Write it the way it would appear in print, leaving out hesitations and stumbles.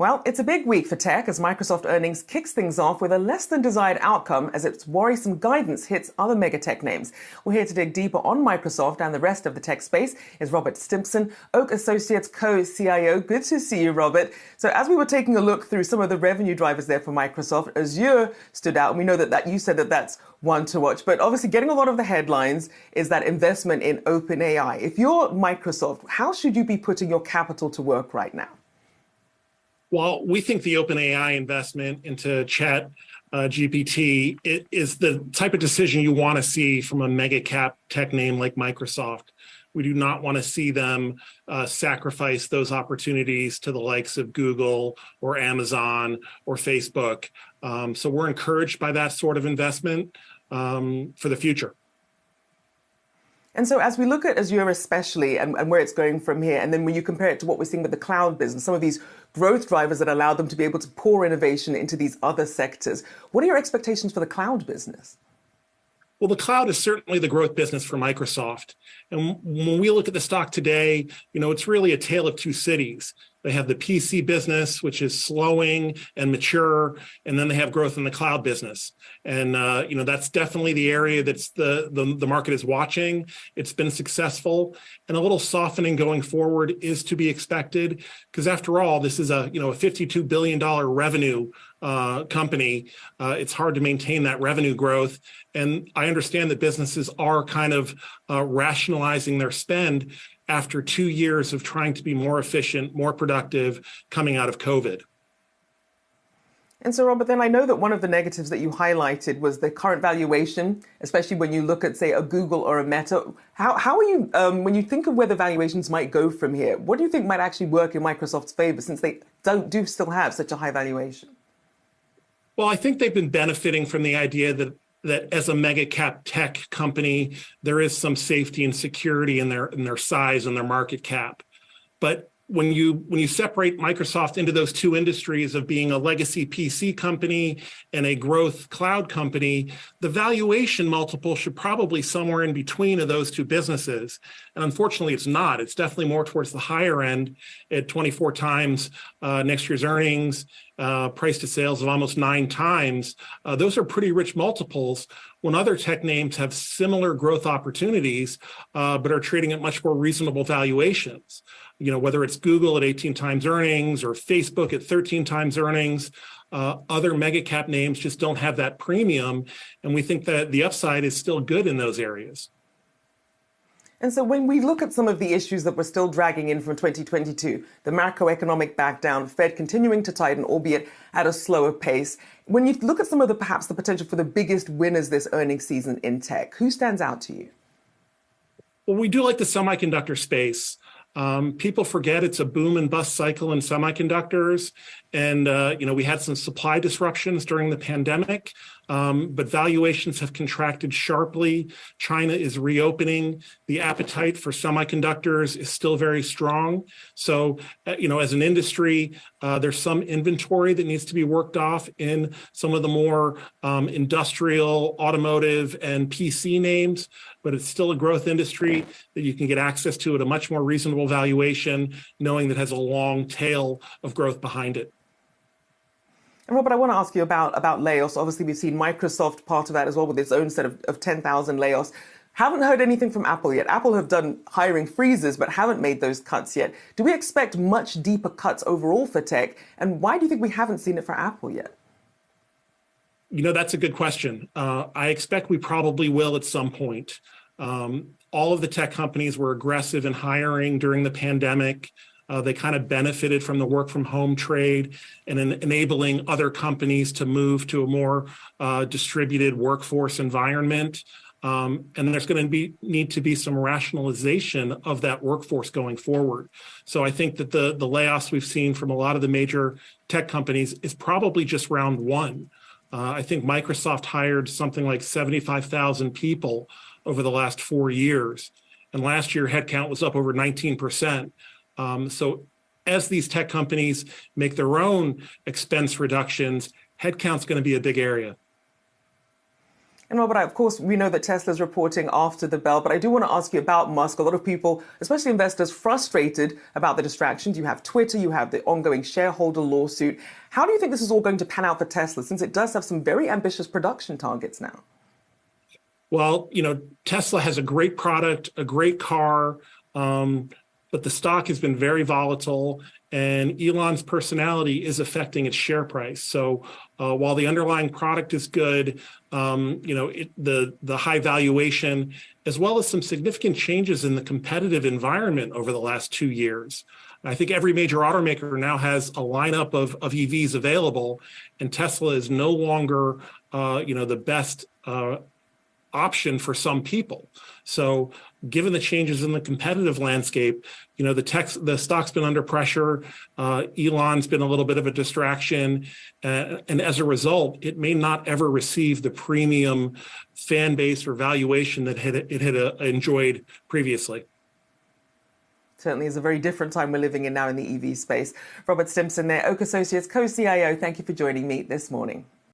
Well, it's a big week for tech as Microsoft earnings kicks things off with a less than desired outcome as its worrisome guidance hits other mega tech names. We're here to dig deeper on Microsoft and the rest of the tech space is Robert Stimpson, Oak Associates co-CIO. Good to see you, Robert. So as we were taking a look through some of the revenue drivers there for Microsoft, Azure stood out. And we know that you said that that's one to watch. But obviously getting a lot of the headlines is that investment in OpenAI. If you're Microsoft, how should you be putting your capital to work right now? Well, we think the OpenAI investment into ChatGPT is the type of decision you want to see from a mega cap tech name like Microsoft. We do not want to see them sacrifice those opportunities to the likes of Google or Amazon or Facebook. So we're encouraged by that sort of investment for the future. And so as we look at Azure especially and where it's going from here, and then when you compare it to what we're seeing with the cloud business, some of these growth drivers that allow them to be able to pour innovation into these other sectors, what are your expectations for the cloud business? Well, the cloud is certainly the growth business for Microsoft. And when we look at the stock today, it's really a tale of two cities. They have the PC business, which is slowing and mature, and then they have growth in the cloud business. And that's definitely the area that's the market is watching. It's been successful, and a little softening going forward is to be expected, because after all, this is a $52 billion revenue company. It's hard to maintain that revenue growth, and I understand that businesses are kind of rationalizing their spend after 2 years of trying to be more efficient, more productive coming out of COVID. And so, Robert, then I know that one of the negatives that you highlighted was the current valuation, especially when you look at, say, a Google or a Meta. How are you, when you think of where the valuations might go from here, what do you think might actually work in Microsoft's favor since they do still have such a high valuation? Well, I think they've been benefiting from the idea that as a mega cap tech company, there is some safety and security in their size and their market cap. But when you separate Microsoft into those two industries of being a legacy PC company and a growth cloud company, the valuation multiple should probably somewhere in between of those two businesses. And unfortunately, it's not. It's definitely more towards the higher end at 24 times next year's earnings, price to sales of almost 9 times. Those are pretty rich multiples when other tech names have similar growth opportunities, but are trading at much more reasonable valuations. Whether it's Google at 18 times earnings or Facebook at 13 times earnings, other mega cap names just don't have that premium. And we think that the upside is still good in those areas. And so when we look at some of the issues that we're still dragging in from 2022, the macroeconomic backdown, Fed continuing to tighten, albeit at a slower pace, when you look at some of perhaps the potential for the biggest winners this earnings season in tech, who stands out to you? Well, we do like the semiconductor space. People forget it's a boom and bust cycle in semiconductors. And, we had some supply disruptions during the pandemic, but valuations have contracted sharply. China is reopening. The appetite for semiconductors is still very strong. So, as an industry, there's some inventory that needs to be worked off in some of the more industrial, automotive, and PC names, but it's still a growth industry that you can get access to at a much more reasonable valuation, knowing that it has a long tail of growth behind it. And Robert, I want to ask you about layoffs. Obviously, we've seen Microsoft part of that as well with its own set of 10,000 layoffs. Haven't heard anything from Apple yet. Apple have done hiring freezes, but haven't made those cuts yet. Do we expect much deeper cuts overall for tech? And why do you think we haven't seen it for Apple yet? That's a good question. I expect we probably will at some point. All of the tech companies were aggressive in hiring during the pandemic. They kind of benefited from the work from home trade and enabling other companies to move to a more distributed workforce environment. And there's going to need to be some rationalization of that workforce going forward. So I think that the layoffs we've seen from a lot of the major tech companies is probably just round one. I think Microsoft hired something like 75,000 people over the last 4 years. And last year, headcount was up over 19%. So as these tech companies make their own expense reductions, headcount's going to be a big area. And Robert, of course, we know that Tesla's reporting after the bell, but I do want to ask you about Musk. A lot of people, especially investors, frustrated about the distractions. You have Twitter, you have the ongoing shareholder lawsuit. How do you think this is all going to pan out for Tesla, since it does have some very ambitious production targets now? Well, Tesla has a great product, a great car, but the stock has been very volatile, and Elon's personality is affecting its share price. So while the underlying product is good, the high valuation, as well as some significant changes in the competitive environment over the last 2 years. I think every major automaker now has a lineup of EVs available, and Tesla is no longer, the best option for some people. So given the changes in the competitive landscape, the stock's been under pressure. Elon's been a little bit of a distraction. And as a result, it may not ever receive the premium fan base or valuation that it had enjoyed previously. Certainly is a very different time we're living in now in the EV space. Robert Stimson there, Oak Associates co-CIO, thank you for joining me this morning.